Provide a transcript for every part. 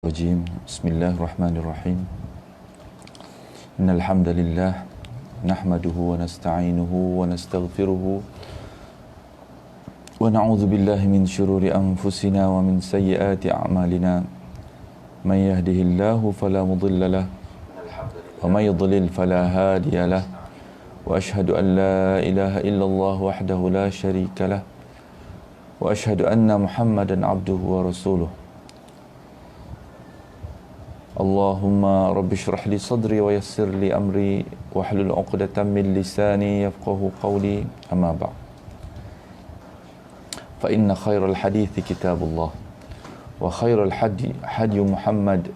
Rajim. Bismillahirrahmanirrahim. Innal hamdalillah nahmaduhu wa nasta'inuhu wa nastaghfiruhu wa na'udzu billahi min shururi anfusina wa min sayyiati a'malina. May yahdihillahu fala mudilla lahu wa may yudlil fala hadiya lahu. Wa ashhadu an la ilaha illallah wahdahu la syarika lahu wa ashhadu anna Muhammadan abduhu wa rasuluh. Allahumma rabbi shrah li sadri wa yassir li amri wahlul 'uqdatam min lisani yafqahu qawli, amma ba'd. Fa inna khairal hadithi kitabullah wa khairal hadi hadi Muhammad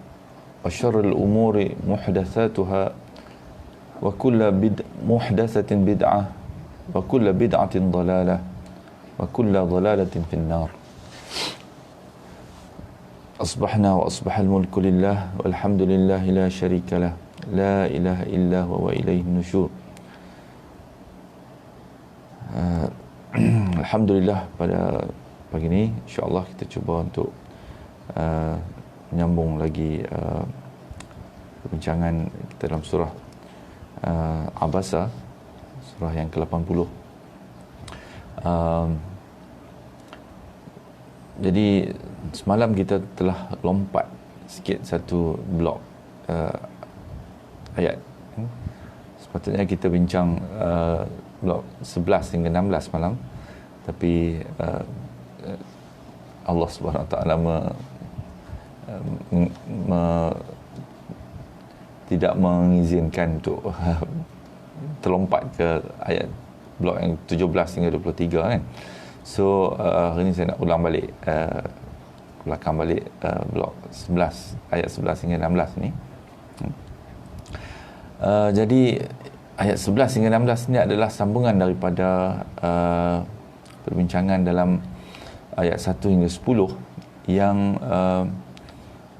wa syarrul umuri muhdatsatuha wa kullu muhdatsatin bid'ah wa kullu bid'atin dhalalah wa kullu dhalalatin fin-nar. Asbahna wa asbahal mulku lillah walhamdulillahi la syarika lah, la ilaha illa huwa wa ilaihin nusyur. Alhamdulillah, pada pagi ini insya-Allah kita cuba untuk menyambung lagi perbincangan kita dalam surah Abasa, surah yang ke-80. Jadi semalam kita telah lompat sikit satu blok ayat. Sepatutnya kita bincang blok 11 hingga 16 malam, tapi Allah Subhanahu Wa Taala tidak mengizinkan untuk terlompat ke ayat blok yang 17 hingga 23 kan. So hari ini saya nak ulang balik belakang balik blok 11 ayat 11 hingga 16 ni. Jadi ayat 11 hingga 16 ni adalah sambungan daripada perbincangan dalam ayat 1 hingga 10 yang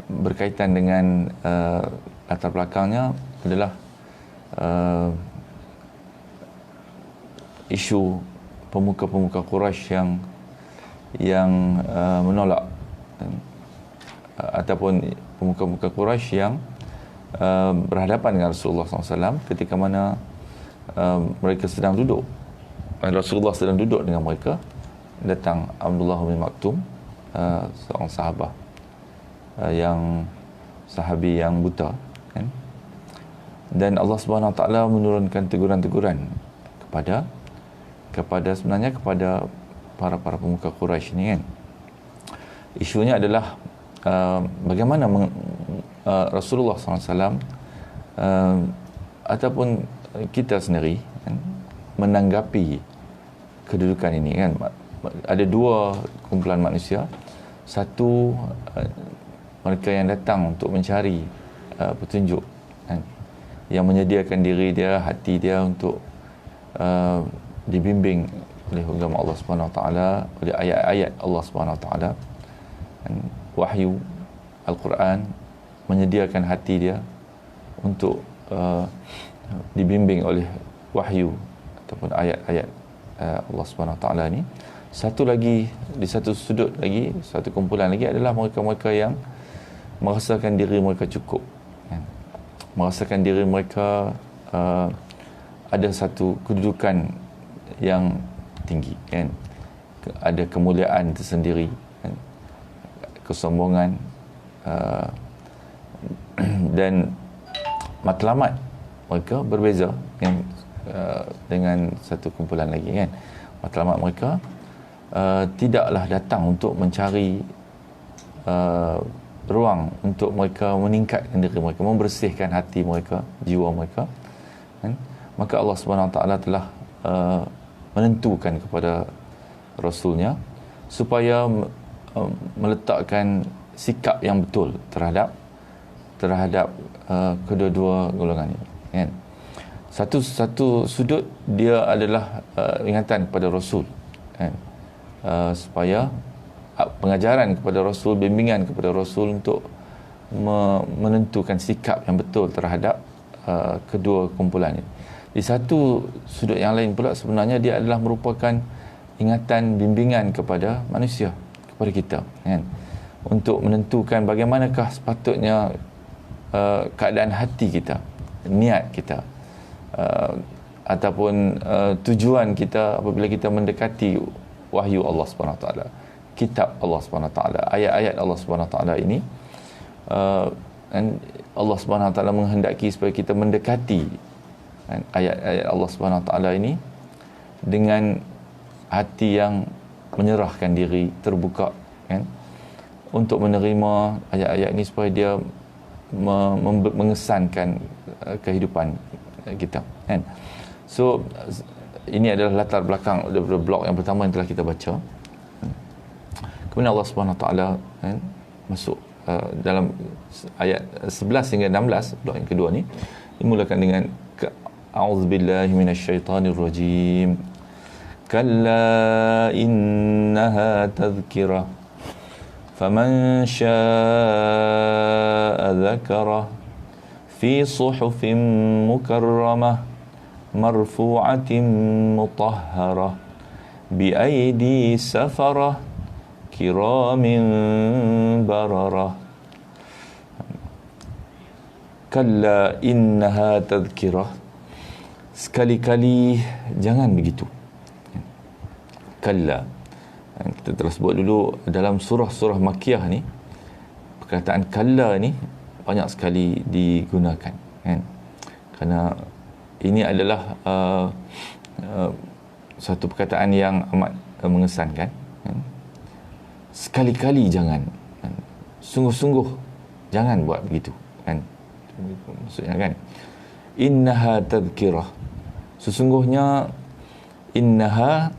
berkaitan dengan latar belakangnya adalah isu pemuka-pemuka Quraisy yang menolak, ataupun pemuka-pemuka Quraisy yang berhadapan dengan Rasulullah SAW ketika mana mereka sedang duduk. Rasulullah sedang duduk dengan mereka. Datang Abdullah bin Maktum, seorang sahabat, yang sahabi yang buta kan? Dan Allah Subhanahu Wa Taala menurunkan teguran-teguran kepada sebenarnya kepada para pemuka Quraisy ni kan. Isunya adalah bagaimana Rasulullah SAW ataupun kita sendiri kan, menanggapi kedudukan ini kan. Ada dua kumpulan manusia. Satu, mereka yang datang untuk mencari petunjuk kan, yang menyediakan diri dia, hati dia untuk dibimbing oleh agama Allah Subhanahu Wa Taala, oleh ayat-ayat Allah Subhanahu Wa Taala, wahyu Al-Quran, menyediakan hati dia untuk dibimbing oleh wahyu ataupun ayat-ayat Allah Subhanahu Wa Taala ni. Satu lagi, di satu sudut lagi, satu kumpulan lagi adalah mereka-mereka yang merasakan diri mereka cukup kan? Merasakan diri mereka ada satu kedudukan yang tinggi kan, ada kemuliaan tersendiri kan? Kesombongan dan matlamat mereka berbeza dengan satu kumpulan lagi kan. Matlamat mereka tidaklah datang untuk mencari ruang untuk mereka meningkatkan diri mereka, membersihkan hati mereka, jiwa mereka kan? Maka Allah Subhanahu Wa Taala telah menentukan kepada Rasulnya supaya meletakkan sikap yang betul terhadap kedua-dua golongan ini kan. Satu sudut dia adalah ingatan kepada Rasul kan, supaya pengajaran kepada Rasul, bimbingan kepada Rasul untuk menentukan sikap yang betul terhadap kedua kumpulan ini. Di satu sudut yang lain pula sebenarnya dia adalah merupakan ingatan, bimbingan kepada manusia, kepada kita kan. untuk menentukan bagaimanakah sepatutnya keadaan hati kita, niat kita, ataupun tujuan kita apabila kita mendekati wahyu Allah Subhanahu Wa Taala, kitab Allah Subhanahu Wa Taala, ayat-ayat Allah Subhanahu Wa Taala ini. Dan Allah Subhanahu Wa Taala menghendaki supaya kita mendekati ayat-ayat Allah Subhanahu Wa Taala ini dengan hati yang menyerahkan diri, terbuka, kan, untuk menerima ayat-ayat ini supaya dia mengesankan kehidupan kita, kan. So ini adalah latar belakang daripada blok yang pertama yang telah kita baca. Kemudian Allah Subhanahu Wa Taala, kan, masuk dalam ayat 11 hingga 16, blok yang kedua ni dimulakan dengan a'udzubillahi minasyaitonirrajim. Kalla innaha tadhkirah faman syaa'a dzakara fi suhufin mukarramah marfu'atin mutahharah bi aidi safarah kiramin bararah. Kalla innaha tadhkirah, sekali-kali jangan begitu. Kalla, kita telah sebut dulu dalam surah-surah Makkiyah ni, perkataan kalla ni banyak sekali digunakan, kan? Kerana ini adalah satu perkataan yang amat mengesankan, kan? Sekali-kali jangan, kan? Sungguh-sungguh jangan buat begitu, kan? Maksudnya, kan, innaha tadhkirah, sesungguhnya innaha,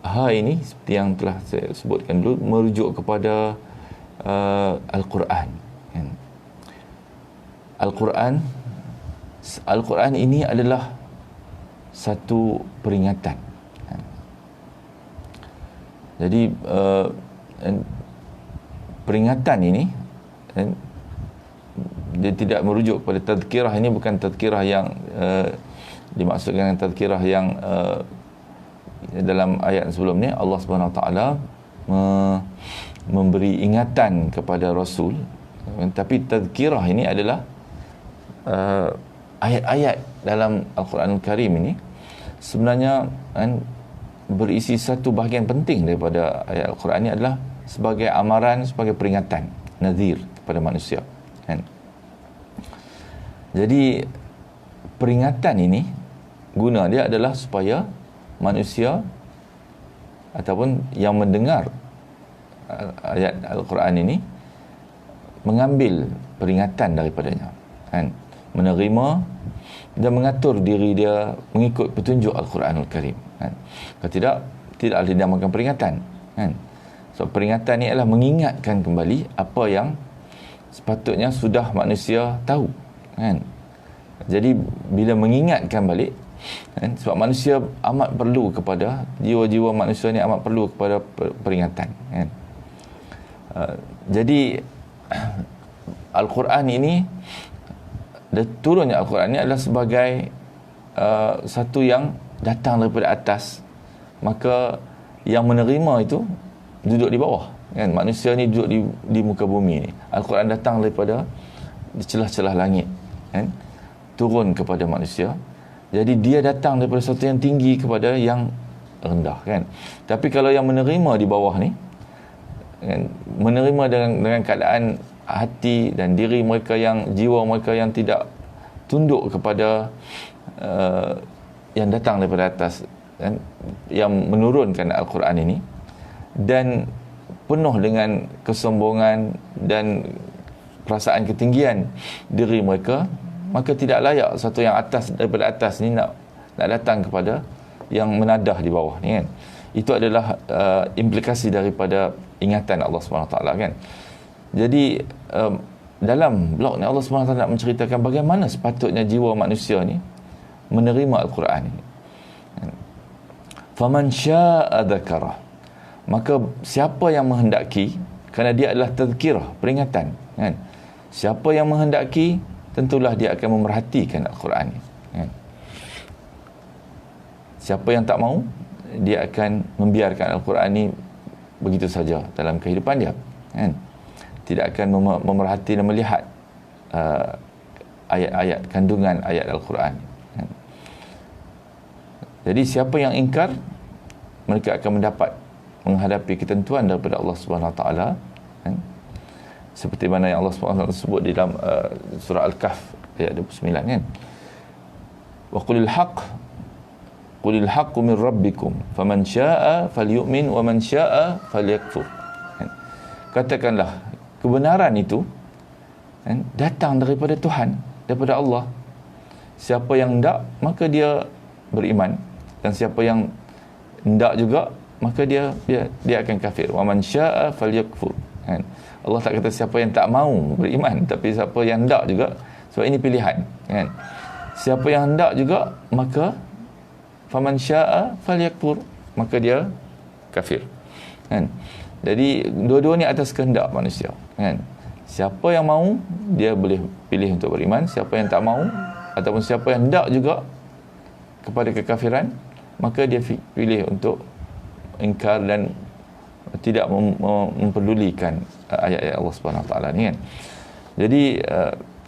ha ini seperti yang telah saya sebutkan dulu, merujuk kepada Al-Quran, kan? Al-Quran ini adalah satu peringatan, kan? Jadi peringatan ini, kan, dia tidak merujuk kepada tazkirah. Ini bukan tazkirah yang dimaksudkan dengan tazkirah yang dalam ayat sebelum ni Allah Subhanahu Wa Taala memberi ingatan kepada Rasul, tapi tazkirah ini adalah ayat-ayat dalam Al-Quranul Karim ini sebenarnya, kan, berisi satu bahagian penting daripada ayat Al-Quran ini adalah sebagai amaran, sebagai peringatan, nazir kepada manusia, kan. Jadi peringatan ini guna dia adalah supaya manusia ataupun yang mendengar ayat Al-Quran ini mengambil peringatan daripadanya, kan, menerima dan mengatur diri dia mengikut petunjuk Al-Quranul Karim, kan. Kalau tidak dinamakan peringatan, kan. So peringatan ni adalah mengingatkan kembali apa yang sepatutnya sudah manusia tahu, kan. Jadi bila mengingatkan balik, kan, sebab manusia amat perlu kepada, jiwa-jiwa manusia ni amat perlu kepada peringatan, kan. Jadi Al-Quran ini, turunnya Al-Quran ini adalah sebagai satu yang datang daripada atas, maka yang menerima itu duduk di bawah, kan. Manusia ni duduk di muka bumi ni. Al-Quran datang daripada celah-celah langit, kan, turun kepada manusia. Jadi dia datang daripada sesuatu yang tinggi kepada yang rendah, kan. Tapi kalau yang menerima di bawah ni, kan, menerima dengan keadaan hati dan diri mereka, yang jiwa mereka yang tidak tunduk kepada yang datang daripada atas, kan, yang menurunkan Al-Quran ini, dan penuh dengan kesombongan dan perasaan ketinggian diri mereka, maka tidak layak satu yang atas daripada atas ni nak datang kepada yang menadah di bawah ni, kan. Itu adalah implikasi daripada ingatan Allah SWT, kan. Jadi dalam blok ni Allah SWT nak menceritakan bagaimana sepatutnya jiwa manusia ni menerima Al-Quran ini. Faman syaa'a dzakara, maka siapa yang menghendaki, kerana dia adalah tazkirah, peringatan, kan. Siapa yang menghendaki, tentulah dia akan memerhatikan Al-Quran ini, kan. Siapa yang tak mahu, dia akan membiarkan Al-Quran ini begitu saja dalam kehidupan dia, kan. tidak akan memerhati dan melihat ayat-ayat, kandungan ayat Al-Quran. Jadi siapa yang ingkar, mereka akan mendapat menghadapi ketentuan daripada Allah Subhanahu Wa Taala, seperti mana yang Allah Subhanahu Wa Taala sebut di dalam surah Al-Kahf ayat 29, kan. Wa qulil haqqu min rabbikum faman syaa'a falyu'min wa man syaa'a falyakfur. Katakanlah kebenaran itu datang daripada Tuhan, daripada Allah. Siapa yang hendak, maka dia beriman, dan siapa yang hendak juga, maka dia akan kafir. Wa man syaa'a falyakfur. Allah tak kata siapa yang tak mahu beriman, tapi siapa yang hendak juga, sebab ini pilihan, kan. Siapa yang hendak juga, maka faman syaa'a falyakfur, maka dia kafir, kan. Jadi dua-dua ni atas kehendak manusia, kan. Siapa yang mahu, dia boleh pilih untuk beriman. Siapa yang tak mahu, ataupun siapa yang hendak juga kepada kekafiran, maka dia pilih untuk ingkar dan tidak memperdulikan ayat-ayat Allah Subhanahu Wa Taala ni, kan. Jadi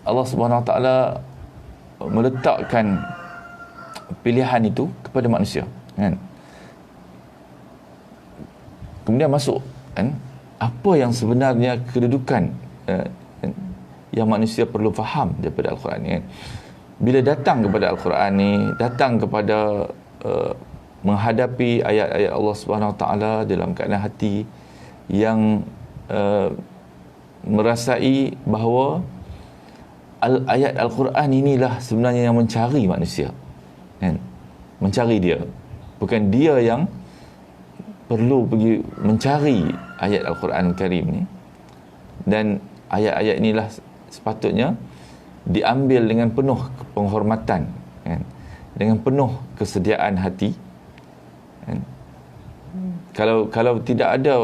Allah Subhanahu Wa Taala meletakkan pilihan itu kepada manusia, kan. Kemudian masuk, kan, apa yang sebenarnya kedudukan yang manusia perlu faham daripada Al-Quran ni, kan. Bila datang kepada Al-Quran ni, datang kepada menghadapi ayat-ayat Allah Subhanahu Wa Taala dalam keadaan hati yang merasai bahawa ayat Al-Quran inilah sebenarnya yang mencari manusia, kan? Mencari dia, bukan dia yang perlu pergi mencari ayat Al-Quran Karim ni. Dan ayat-ayat inilah sepatutnya diambil dengan penuh penghormatan, kan? Dengan penuh kesediaan hati, kan? Kalau tidak ada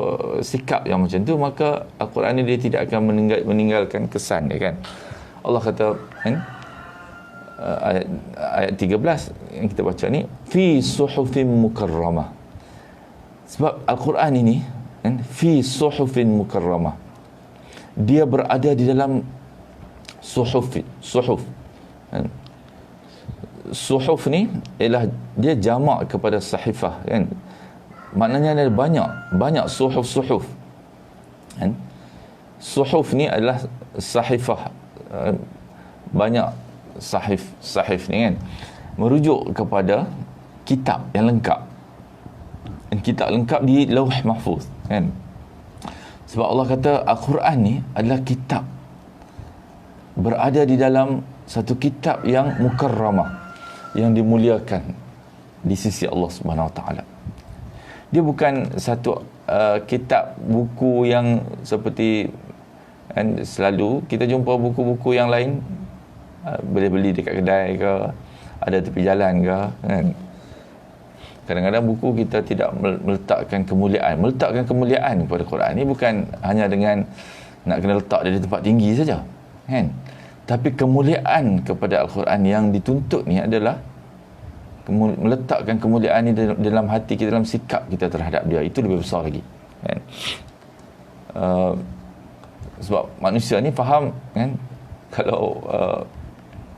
sikap yang macam tu, maka Al-Quran ni dia tidak akan meninggalkan kesan dia, kan. Allah kata, kan, ayat 13 yang kita baca ni, fi suhufin mukarramah. Sebab Al-Quran ini, kan, fi suhufin mukarramah, dia berada di dalam suhuf, kan. Suhuf ni ialah dia jamak kepada sahifah, kan. Maknanya ada banyak suhuf, kan. Suhuf ni adalah sahifah, banyak sahif ni, kan, merujuk kepada kitab yang lengkap. Dan kitab lengkap di Lauh Mahfuz, kan. Sebab Allah kata Al-Quran ni adalah kitab, berada di dalam satu kitab yang mukarramah, yang dimuliakan di sisi Allah Subhanahu Wa Taala. Dia bukan satu kitab buku yang seperti, kan, selalu kita jumpa buku-buku yang lain, boleh beli dekat kedai ke, ada tepi jalan ke, kan. Kadang-kadang buku kita tidak meletakkan kemuliaan kepada Quran ni, bukan hanya dengan nak kena letak dia di tempat tinggi saja, kan. Tapi kemuliaan kepada Al-Quran yang dituntut ni adalah meletakkan kemuliaan ni dalam hati kita, dalam sikap kita terhadap dia. Itu lebih besar lagi, kan. Sebab manusia ni faham, kan, kalau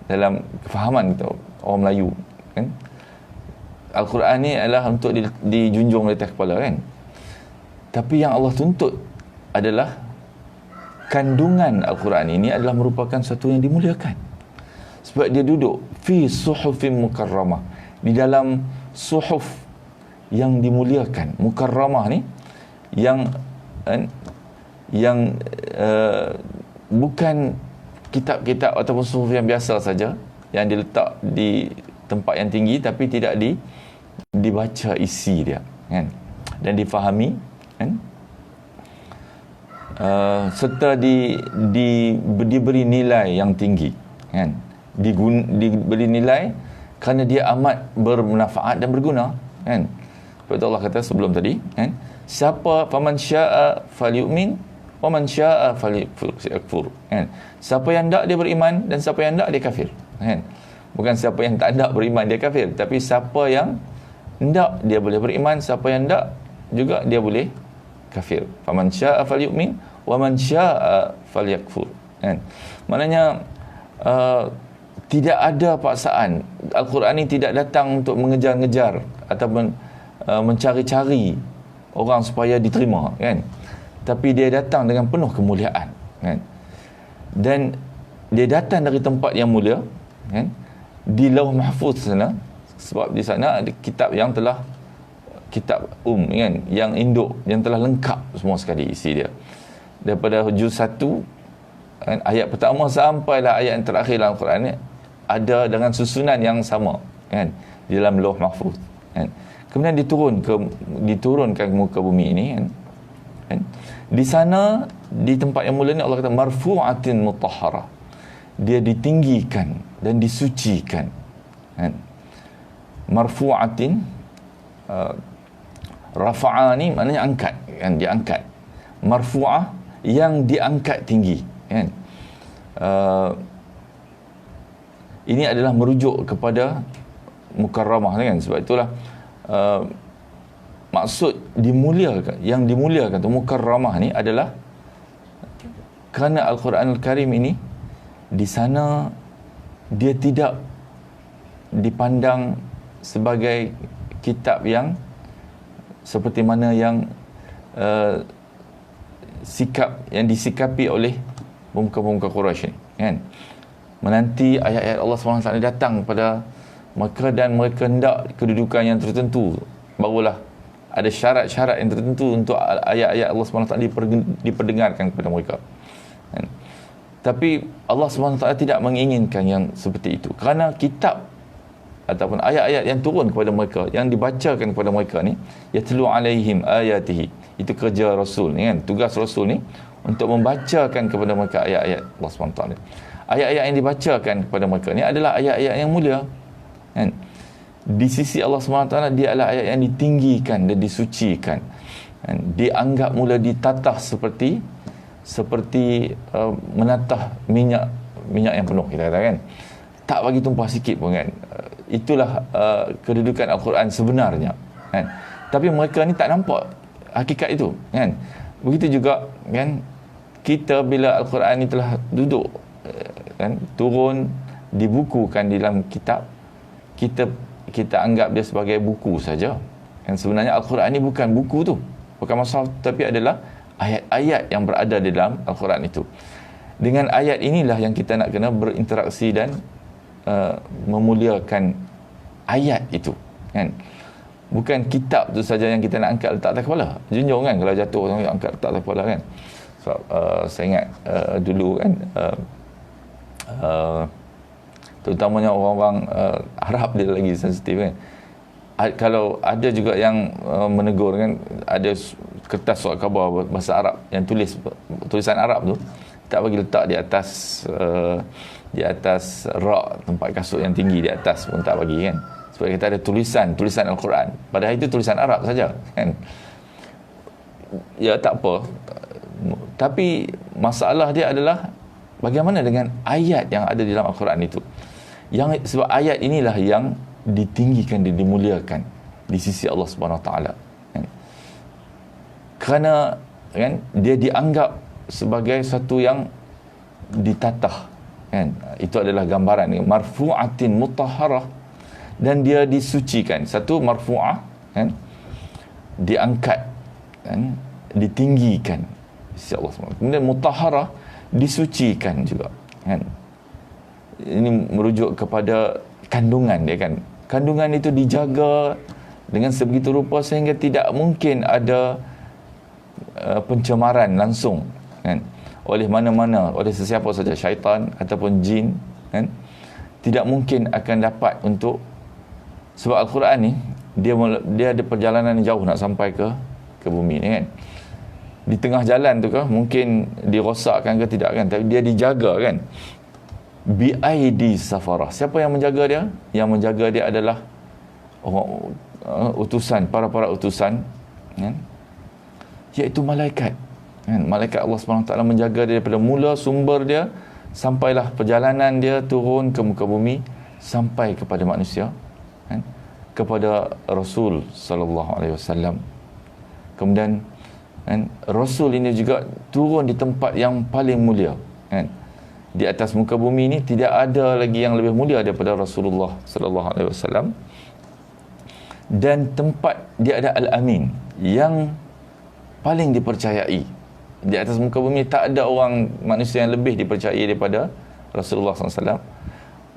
dalam kefahaman kita orang Melayu, kan, Al-Quran ni adalah untuk dijunjung di atas kepala, kan. Tapi yang Allah tuntut adalah kandungan Al-Quran ini adalah merupakan satu yang dimuliakan. Sebab dia duduk fi suhufin mukarramah, di dalam suhuf yang dimuliakan. Mukarramah ni yang bukan kitab-kitab ataupun suhuf yang biasa saja, yang diletak di tempat yang tinggi tapi tidak dibaca isi dia, kan, dan difahami, kan, serta diberi nilai yang tinggi, kan, diberi nilai kerana dia amat bermanfaat dan berguna, kan. Seperti Allah kata sebelum tadi, kan, siapa faman syaa'a falyu'min wa man syaa'a falyakfur, kan. Siapa yang hendak dia beriman dan siapa yang hendak dia kafir, kan. Bukan siapa yang tak hendak beriman dia kafir, tapi siapa yang hendak dia boleh beriman, siapa yang hendak juga dia boleh kafir. Faman syaa'a falyu'min wa man syaa'a falyakfur. Kan? Maknanya tidak ada paksaan. Al-Quran ini tidak datang untuk mengejar-ngejar ataupun mencari-cari orang supaya diterima, kan? Tapi dia datang dengan penuh kemuliaan, kan? Dan dia datang dari tempat yang mulia, kan? Di Lauh Mahfuz sana, sebab di sana ada kitab yang telah kitab kan, yang induk, yang telah lengkap semua sekali isi dia. Daripada juz 1 kan, ayat pertama sampailah ayat yang terakhir dalam Al-Quran ni ada dengan susunan yang sama, kan, di dalam Lauh Mahfuz, kan. Kemudian diturunkan ke muka bumi ini, kan. Di sana, di tempat yang mulia ni Allah kata marfu'atin mutahharah. Dia ditinggikan dan disucikan, kan. Marfu'atin, rafa'a ni maknanya angkat, kan, diangkat. Marfu'ah yang diangkat tinggi, kan. Ini adalah merujuk kepada mukarramah, kan. Sebab itulah maksud dimuliakan, yang dimuliakan tu mukarramah ni adalah kerana Al-Quran Al-Karim ini di sana dia tidak dipandang sebagai kitab yang seperti mana yang sikap yang disikapi oleh pemuka-pemuka Quraisy, kan. Menanti ayat-ayat Allah SWT datang pada mereka dan mereka hendak kedudukan yang tertentu, barulah ada syarat-syarat yang tertentu untuk ayat-ayat Allah SWT diperdengarkan kepada mereka, kan. Tapi Allah SWT tidak menginginkan yang seperti itu, kerana kitab ataupun ayat-ayat yang turun kepada mereka, yang dibacakan kepada mereka ni, yatlu alaihim ayatihi, itu kerja Rasul ni, kan. Tugas Rasul ni untuk membacakan kepada mereka ayat-ayat Allah SWT. Ayat-ayat yang dibacakan kepada mereka ni adalah ayat-ayat yang mulia, kan. Di sisi Allah SWT dia adalah ayat yang ditinggikan dan disucikan, kan. Dianggap mula ditatah seperti menatah minyak yang penuh, kita kata, kan. Tak bagi tumpah sikit pun, kan. Itulah kedudukan Al-Quran sebenarnya, kan. Tapi mereka ni tak nampak hakikat itu, kan. Begitu juga, kan, kita bila Al-Quran ni telah duduk, kan, turun, dibukukan di dalam kitab, kita anggap dia sebagai buku saja, kan. Sebenarnya Al-Quran ni bukan buku tu, bukan masalah, tapi adalah ayat-ayat yang berada di dalam Al-Quran itu. Dengan ayat inilah yang kita nak kena berinteraksi dan memuliakan ayat itu, kan. Bukan kitab tu saja yang kita nak angkat letak atas kepala, junjung, kan. Kalau jatuh angkat letak atas kepala, kan. Sebab saya ingat dulu, kan, terutamanya orang-orang Arab dia lagi sensitif, kan. Kalau ada juga yang menegur, kan, ada kertas surat khabar bahasa Arab yang tulisan Arab tu tak bagi letak di atas rak tempat kasut yang tinggi di atas pun tak bagi, kan. Sebab kita ada tulisan Al-Quran, padahal itu tulisan Arab saja, kan. Ya, tak apa, tapi masalah dia adalah bagaimana dengan ayat yang ada di dalam Al-Quran itu, sebab ayat inilah yang ditinggikan dan dimuliakan di sisi Allah Subhanahu Wa Taala, kan. Kerana, kan, dia dianggap sebagai satu yang ditatah, kan. Itu adalah gambaran marfu'atin mutahharah, dan dia disucikan. Satu marfu'ah, kan, diangkat, kan, ditinggikan sisi Allah SWT. Kemudian mutahharah, disucikan juga, kan. Ini merujuk kepada kandungan dia, kan. Kandungan itu dijaga dengan sebegitu rupa sehingga tidak mungkin ada pencemaran langsung, kan, oleh mana-mana, oleh sesiapa saja, syaitan ataupun jin, kan. Tidak mungkin akan dapat untuk, sebab Al-Quran ni dia ada perjalanan jauh nak sampai ke bumi ni, kan. Di tengah jalan tu mungkin dirosakkan ke tidak, kan, tapi dia dijaga, kan, bi aidi safarah. Siapa yang menjaga dia? Yang menjaga dia adalah orang utusan, para utusan, kan, iaitu malaikat, kan. Malaikat Allah SWT menjaga dia daripada mula sumber dia sampailah perjalanan dia turun ke muka bumi sampai kepada manusia, kan, kepada Rasul sallallahu alaihi wasallam. Kemudian kan, Rasul ini juga turun di tempat yang paling mulia, kan. Di atas muka bumi ini tidak ada lagi yang lebih mulia daripada Rasulullah sallallahu alaihi wasallam. Dan tempat dia ada Al-Amin, yang paling dipercayai. Di atas muka bumi tak ada orang manusia yang lebih dipercayai daripada Rasulullah SAW.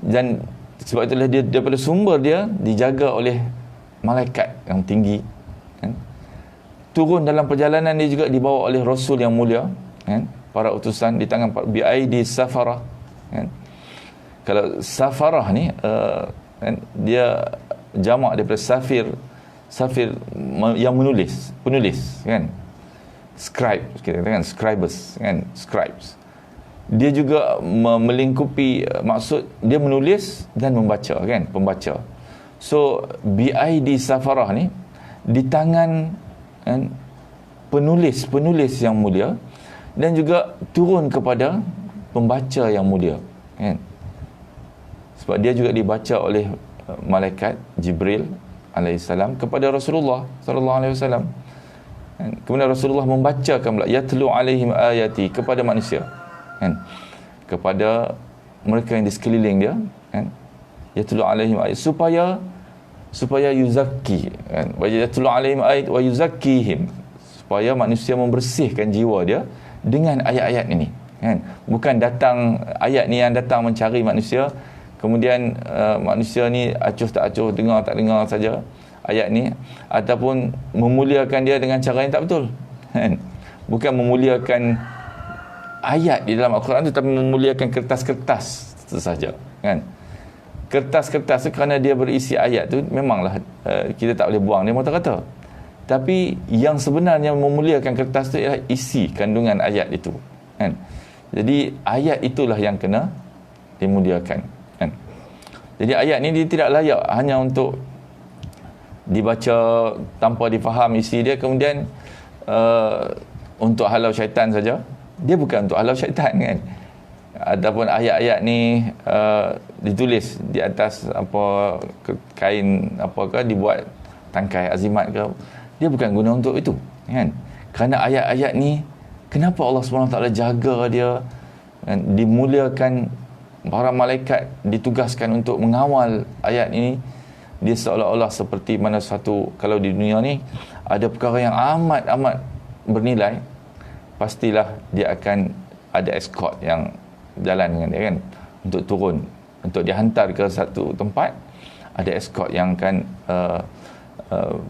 Dan sebab itulah dia, daripada sumber dia dijaga oleh malaikat yang tinggi, kan? Turun dalam perjalanan dia juga dibawa oleh Rasul yang mulia, kan? Para utusan di tangan bi'aidi safarah, kan? Kalau safarah ni kan, dia jamak daripada safir yang penulis, kan? Scribe, kita katakan scribes, kan? Scribes. Dia juga melingkupi maksud dia menulis dan membaca, kan? Pembaca. So BID safarah ni di tangan, kan, penulis yang mulia, dan juga turun kepada pembaca yang mulia, kan? Sebab dia juga dibaca oleh malaikat Jibril alaihissalam kepada Rasulullah sallallahu alaihi wasallam. Kemudian Rasulullah membacakan pula yatlu alaihim ayati kepada manusia, kan, kepada mereka yang di sekeliling dia, kan, yatlu alaihim ayat supaya yuzakki, kan, wa yatlu alaihim ayat wa yuzakkihim, supaya manusia membersihkan jiwa dia dengan ayat-ayat ini, kan. Bukan datang ayat ni yang datang mencari manusia, kemudian manusia ni acuh tak acuh, dengar tak dengar saja ayat ni, ataupun memuliakan dia dengan cara yang tak betul, kan? Bukan memuliakan ayat di dalam Al-Quran, tetapi memuliakan kertas-kertas itu saja, kan? Kertas-kertas tu kerana dia berisi ayat tu, memanglah kita tak boleh buang dia kata-kata, tapi yang sebenarnya memuliakan kertas tu ialah isi kandungan ayat itu, kan? Jadi ayat itulah yang kena dimuliakan, kan? Jadi ayat ni dia tidak layak hanya untuk dibaca tanpa difaham isi dia, kemudian untuk halau syaitan saja. Dia bukan untuk halau syaitan, kan? Ataupun ayat-ayat ni ditulis di atas apa kain apakah, dibuat tangkai azimat ke, dia bukan guna untuk itu, kan? Kerana ayat-ayat ni, kenapa Allah SWT jaga dia, kan? Dimuliakan, para malaikat ditugaskan untuk mengawal ayat ini. Dia seolah-olah seperti mana satu, kalau di dunia ni ada perkara yang amat bernilai, pastilah dia akan ada escort yang jalan dengan dia, kan, untuk turun, untuk dihantar ke satu tempat, ada escort yang akan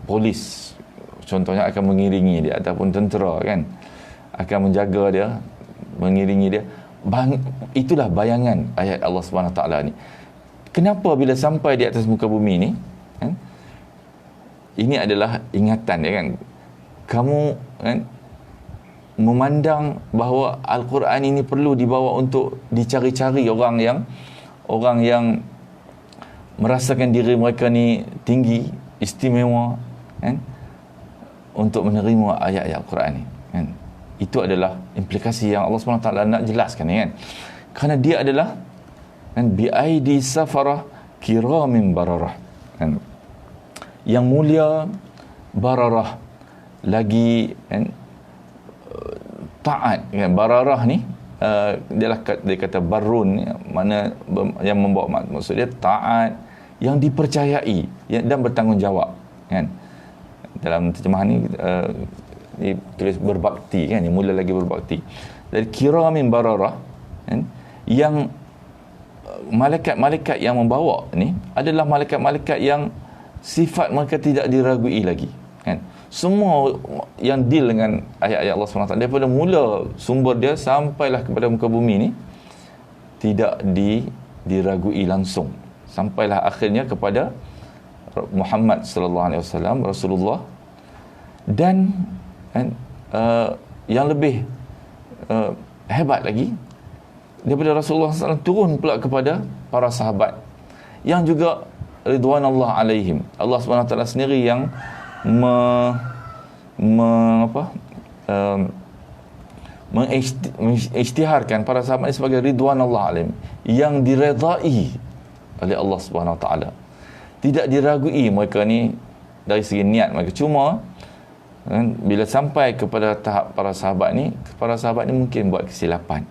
polis contohnya akan mengiringi dia, ataupun tentera, kan, akan menjaga dia, mengiringi dia. Itulah bayangan ayat Allah SWT ni. Kenapa bila sampai di atas muka bumi ni, kan, ini adalah ingatan dia, kan? Kamu, kan, memandang bahawa Al-Quran ini perlu dibawa untuk dicari-cari orang yang merasakan diri mereka ni tinggi, istimewa, kan, untuk menerima ayat-ayat Al-Quran ni, kan? Itu adalah implikasi yang Allah SWT nak jelaskan ni, kan? Kerana dia adalah, kan, bi'aidi safarah kiramin bararah, kan, yang mulia, bararah lagi, kan, taat, kan? Bararah ni dia kata barun, mana yang membawa maksud dia taat, yang dipercayai, dan bertanggungjawab, kan? Dalam terjemahan ni tulis berbakti, kan, yang mula lagi berbakti. Dari kiramin bararah, kan, yang malaikat-malaikat yang membawa ni adalah malaikat-malaikat yang sifat mereka tidak diragui lagi, kan? Semua yang deal dengan ayat-ayat Allah SWT daripada mula sumber dia sampailah kepada muka bumi ni tidak diragui langsung, sampailah akhirnya kepada Muhammad sallallahu alaihi wasallam, Rasulullah. Dan, kan, yang lebih hebat lagi, daripada Rasulullah SAW turun pula kepada para sahabat yang juga ridwanallah alaihim. Allah SWT sendiri yang mengisytiharkan para sahabat ini sebagai ridwanallah alaihim, yang diredai oleh Allah SWT. Tidak diragui mereka ni dari segi niat mereka. Cuma Bila sampai kepada tahap para sahabat ni mungkin buat kesilapan.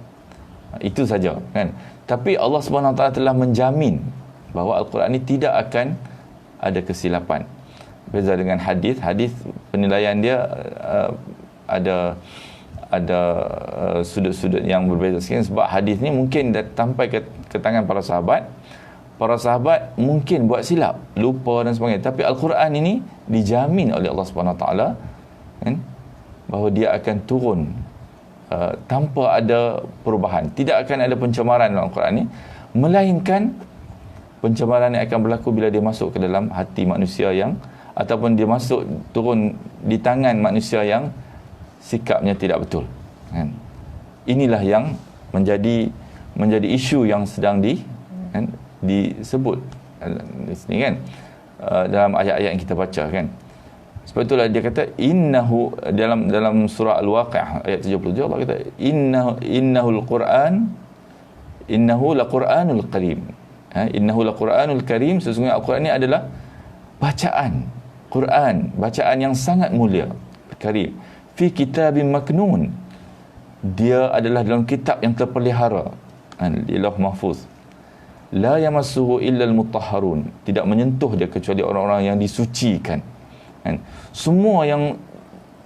Itu saja, kan. Tapi Allah Subhanahu Wa Taala telah menjamin bahawa Al-Quran ni tidak akan ada kesilapan. Beza dengan hadis penilaian dia ada sudut-sudut yang berbeza sikit, sebab hadis ni mungkin sampai ke tangan para sahabat mungkin buat silap, lupa dan sebagainya, tapi Al-Quran ini dijamin oleh Allah Subhanahu Wa Taala, kan, bahawa dia akan turun tanpa ada perubahan. Tidak akan ada pencemaran dalam Al-Quran ni, melainkan pencemaran yang akan berlaku bila dia masuk ke dalam hati manusia yang, ataupun dia masuk turun di tangan manusia yang sikapnya tidak betul, kan. Inilah yang menjadi isu yang sedang disebut di sini, kan, dalam ayat-ayat yang kita baca, kan. Sebab itulah dia kata innahu, dalam surah Al-Waqi'ah ayat 77 Allah kata innahul Quran innahu laqur'anul karim. Innahu laqur'anul karim, sesungguhnya Al-Quran ini adalah bacaan Quran, bacaan yang sangat mulia, karim, fi kitabim maknun, dia adalah dalam kitab yang terpelihara, di Lauh Mahfuz, la yamassuhu illal mutahharun, tidak menyentuh dia kecuali orang-orang yang disucikan, kan. Semua yang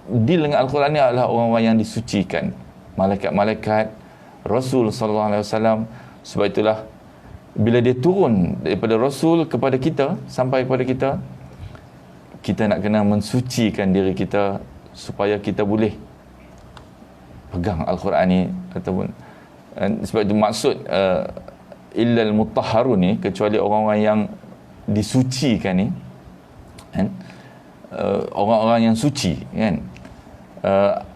deal dengan Al-Quran ni adalah orang-orang yang disucikan, malaikat-malaikat, Rasul sallallahu alaihi wasallam. Sebab itulah bila dia turun daripada Rasul kepada kita, sampai kepada kita nak kena mensucikan diri kita supaya kita boleh pegang Al-Quran ni, ataupun sebab itu maksud illal mutahharun ni, kecuali orang-orang yang disucikan ni, kan, orang-orang yang suci, kan.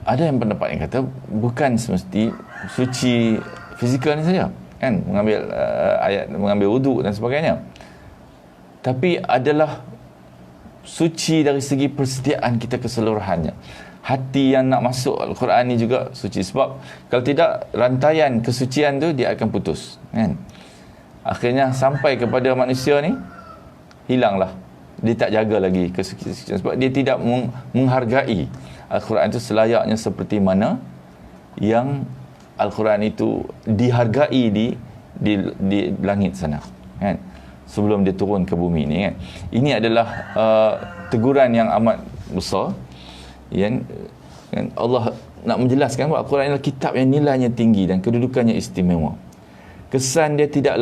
Ada yang pendapat yang kata bukan semesti suci fizikal ni saja, kan, mengambil wuduk dan sebagainya, tapi adalah suci dari segi persediaan kita keseluruhannya. Hati yang nak masuk Al-Quran ni juga suci, sebab kalau tidak, rantaian kesucian tu dia akan putus, kan. Akhirnya sampai kepada manusia ni hilanglah, dia tak jaga lagi kesucian, sebab dia tidak menghargai Al-Quran itu selayaknya seperti mana yang Al-Quran itu dihargai di langit sana, kan, sebelum dia turun ke bumi ni, kan. Ini adalah teguran yang amat besar, yang, kan, Allah nak menjelaskan bahawa Al-Quran adalah kitab yang nilainya tinggi dan kedudukannya istimewa. Kesan dia tidak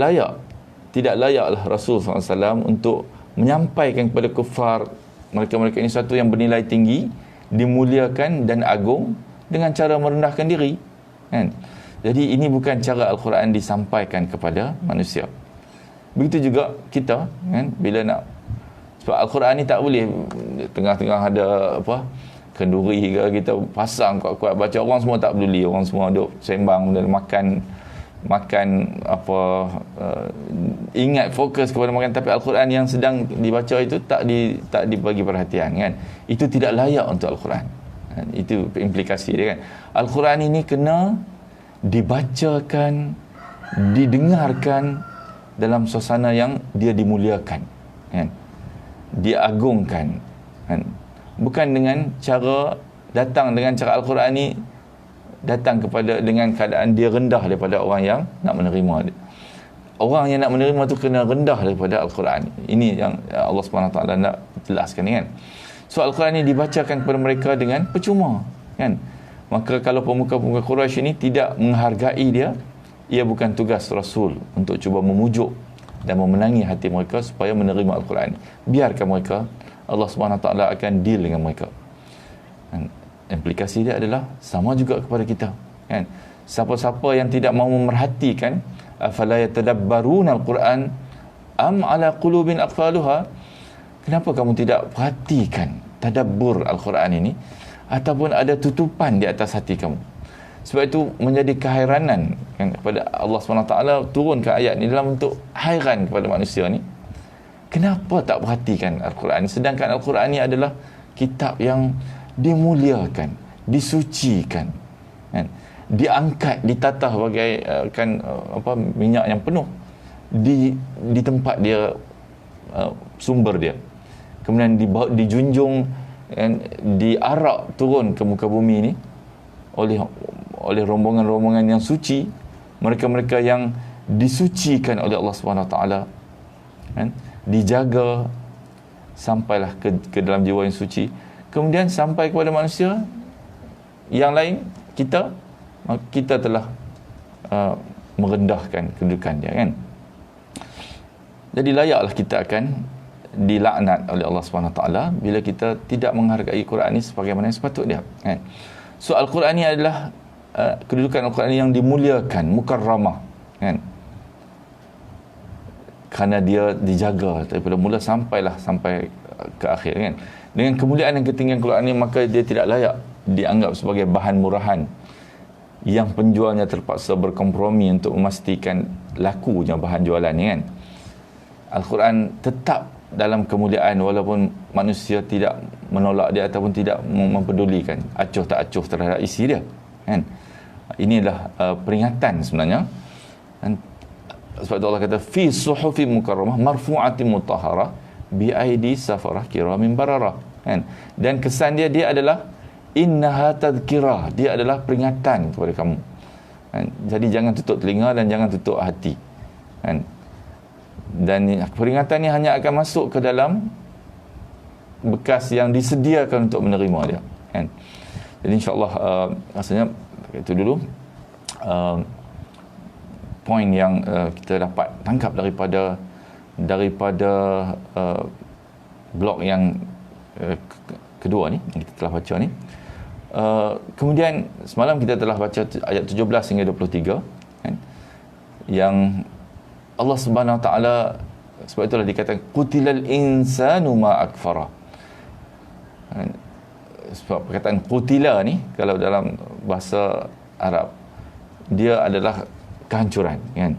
layaklah Rasul SAW untuk menyampaikan kepada kufar, mereka-mereka ini, satu yang bernilai tinggi, dimuliakan dan agung, dengan cara merendahkan diri, kan. Jadi ini bukan cara Al-Quran disampaikan kepada manusia. Begitu juga kita, kan, bila nak, sebab Al-Quran ni tak boleh tengah-tengah ada kenduri ke, kita pasang kuat-kuat baca, orang semua tak peduli, orang semua duduk sembang dan makan ingat fokus kepada makan, tapi Al-Quran yang sedang dibaca itu tak dibagi perhatian, kan. Itu tidak layak untuk Al-Quran, kan? Itu implikasi dia, kan. Al-Quran ini kena dibacakan, didengarkan dalam suasana yang dia dimuliakan, kan, diagungkan, kan. Bukan dengan cara datang dengan cara Al-Quran ni datang dengan keadaan dia rendah daripada orang yang nak menerima dia. Orang yang nak menerima tu kena rendah daripada Al-Quran. Ini yang Allah SWT nak jelaskan ni, kan. So Al-Quran ni dibacakan kepada mereka dengan percuma, kan. Maka kalau pemuka-pemuka Quraisy ini tidak menghargai dia, ia bukan tugas Rasul untuk cuba memujuk dan memenangi hati mereka supaya menerima Al-Quran. Biarkan mereka, Allah SWT akan deal dengan mereka. Dan implikasi dia adalah sama juga kepada kita, kan. Siapa-siapa yang tidak mahu memerhatikan, afala yatadabbaruna al-Quran am ala qulubin aqfaluha, kenapa kamu tidak perhatikan tadabbur Al-Quran ini, ataupun ada tutupan di atas hati kamu. Sebab itu menjadi kehairanan, kan, kepada Allah SWT turun ke ayat ni dalam bentuk hairan kepada manusia ni. Kenapa tak perhatikan Al-Quran ni, sedangkan Al-Quran ni adalah kitab yang dimuliakan, disucikan, kan, diangkat, ditatah bagaikan minyak yang penuh di tempat dia, sumber dia, kemudian dijunjung diarak turun ke muka bumi ni oleh rombongan-rombongan yang suci, mereka-mereka yang disucikan oleh Allah Subhanahu Wa Taala, kan, dijaga sampailah ke dalam jiwa yang suci, kemudian sampai kepada manusia yang lain, kita telah merendahkan kedudukan dia, kan. Jadi layaklah kita akan dilaknat oleh Allah Subhanahu Wa Taala bila kita tidak menghargai Quran ini sebagaimana sepatutnya, kan. So Al-Quran ini adalah kedudukan Al-Quran yang dimuliakan, mukarramah, kan, kerana dia dijaga daripada mula sampai ke akhir, kan. Dengan kemuliaan dan ketinggian Quran ini, maka dia tidak layak dianggap sebagai bahan murahan yang penjualnya terpaksa berkompromi untuk memastikan lakunya bahan jualan ni, kan. Al-Quran tetap dalam kemuliaan walaupun manusia tidak menolak dia ataupun tidak mempedulikan, acuh tak acuh terhadap isi dia, kan. Inilah peringatan sebenarnya, kan. Sebab itu Allah kata fi suhufi mukarramah marfu'atin mutahharah bi aidi safarah kiramin bararah, kan. Dan kesan dia adalah innaha tadhkirah, dia adalah peringatan kepada kamu, kan. Jadi jangan tutup telinga dan jangan tutup hati, kan. Dan peringatan ni hanya akan masuk ke dalam bekas yang disediakan untuk menerima dia, kan. Jadi insya-Allah rasanya itu dulu poin yang kita dapat tangkap daripada blok yang kedua ni yang kita telah baca ni. Kemudian semalam kita telah baca ayat 17 hingga 23, kan, yang Allah Subhanahu Wa Taala, sebab itulah dikatakan qutilal insanu ma akfara. Sebab perkataan qutila ni kalau dalam bahasa Arab dia adalah kehancuran, kan.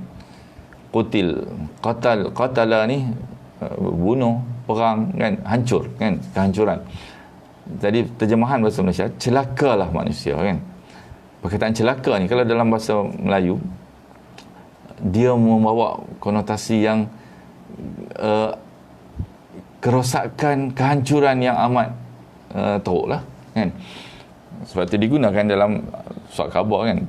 Qatala ni bunuh, perang, kan, hancur, kan, kehancuran. Jadi terjemahan bahasa Malaysia, celakalah manusia, kan. Perkataan celaka ni kalau dalam bahasa Melayu dia membawa konotasi yang kerosakan, kehancuran yang amat teruk lah, kan. Sebab itu digunakan dalam surat khabar, kan,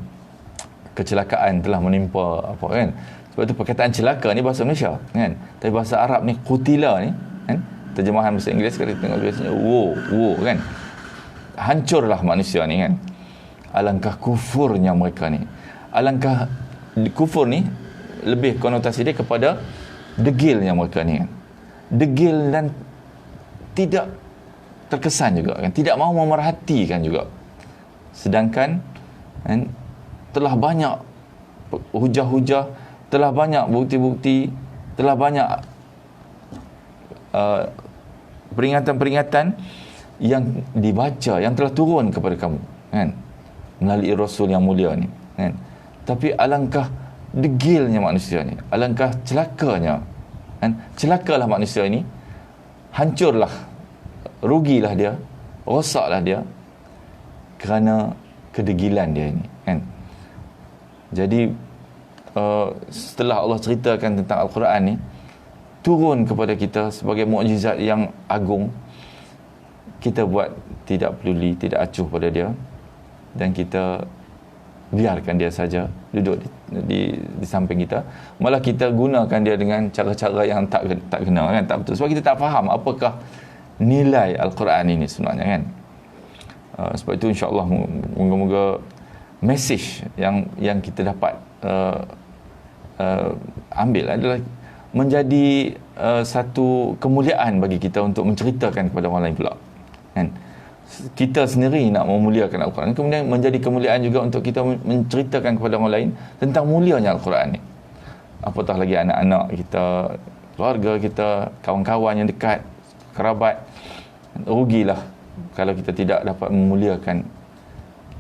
kecelakaan telah menimpa apa, kan. Sebab itu perkataan celaka ni bahasa Malaysia, kan. Tapi bahasa Arab ni qutila ni, kan, terjemahan bahasa Inggeris kalau kita tengok biasanya wo, kan, hancurlah manusia ni, kan. Alangkah kufurnya mereka ni. Alangkah kufur ni lebih konotasi dia kepada degilnya mereka ni, kan. Degil dan tidak terkesan juga, kan, tidak mahu memerhatikan juga. Sedangkan, kan, telah banyak hujah-hujah, telah banyak bukti-bukti, telah banyak peringatan-peringatan yang dibaca, yang telah turun kepada kamu, kan, melalui Rasul yang mulia ni, kan. Tapi alangkah degilnya manusia ni, alangkah celakanya, kan. Celakalah manusia ini, hancurlah, rugilah dia, rosaklah dia kerana kedegilan dia ini, kan. Jadi setelah Allah ceritakan tentang Al-Quran ni turun kepada kita sebagai mukjizat yang agung, kita buat tidak peduli, tidak acuh pada dia, dan kita biarkan dia saja duduk di samping kita, malah kita gunakan dia dengan cara-cara yang tak kena, kan, tak betul, sebab kita tak faham apakah nilai Al-Quran ini sebenarnya, kan. Sebab itu insya-Allah moga-moga mesej yang kita dapat ambil adalah menjadi satu kemuliaan bagi kita untuk menceritakan kepada orang lain pula, kan. Kita sendiri nak memuliakan Al-Quran, kemudian menjadi kemuliaan juga untuk kita menceritakan kepada orang lain tentang mulianya Al-Quran ni. Apatah lagi anak-anak kita, keluarga kita, kawan-kawan yang dekat, kerabat. Rugilah kalau kita tidak dapat memuliakan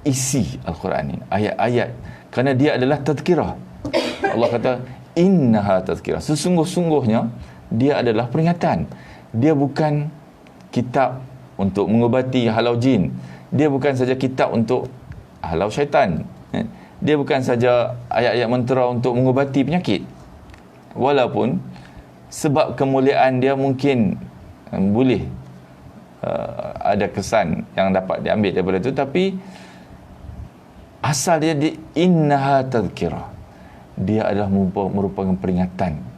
isi Al-Quran ini, ayat-ayat, kerana dia adalah tazkirah. Allah kata innaha tazkirah, sesungguh-sungguhnya dia adalah peringatan. Dia bukan kitab untuk mengubati halau jin, dia bukan saja kitab untuk halau syaitan, dia bukan saja ayat-ayat mentera untuk mengubati penyakit, walaupun sebab kemuliaan dia mungkin boleh ada kesan yang dapat diambil daripada itu, tapi asal dia di innaha tadhkirah, dia adalah merupakan peringatan.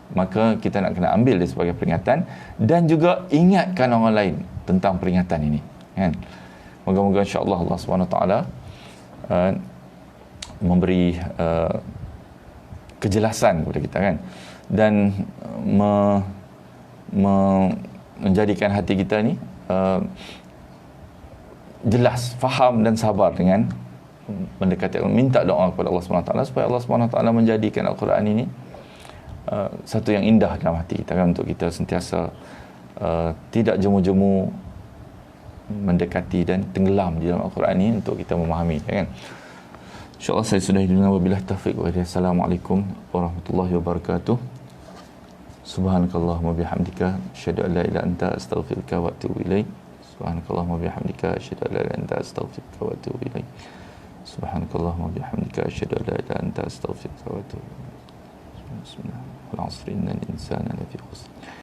Maka kita nak kena ambil dia sebagai peringatan dan juga ingatkan orang lain tentang peringatan ini, kan? Moga-moga insya-Allah Allah Subhanahu Wa Taala memberi kejelasan kepada kita, kan, dan menjadikan hati kita ni jelas, faham dan sabar dengan mendekati, minta doa kepada Allah Subhanahu Wa Taala supaya Allah Subhanahu Wa Taala menjadikan Al-Quran ini satu yang indah dalam hati kita, kan, untuk kita sentiasa tidak jemu-jemu mendekati dan tenggelam di dalam Al-Quran ini untuk kita memahami, kan. InsyaAllah saya sudah dengan wabillahi taufiq wa hidayah. Assalamualaikum warahmatullahi wabarakatuh. Subhanakallahumma bihamdika asyhadu an la ilaha illa anta astaghfiruka wa atubu ilaik. Subhanakallahumma bihamdika asyhadu an la ilaha illa anta astaghfiruka wa atubu ilaik. Subhanakallahumma bihamdika asyhadu an la ilaha illa anta astaghfiruka wa atubu ilaik. Bismillah. Wal 'asri innal insana lafi khusr.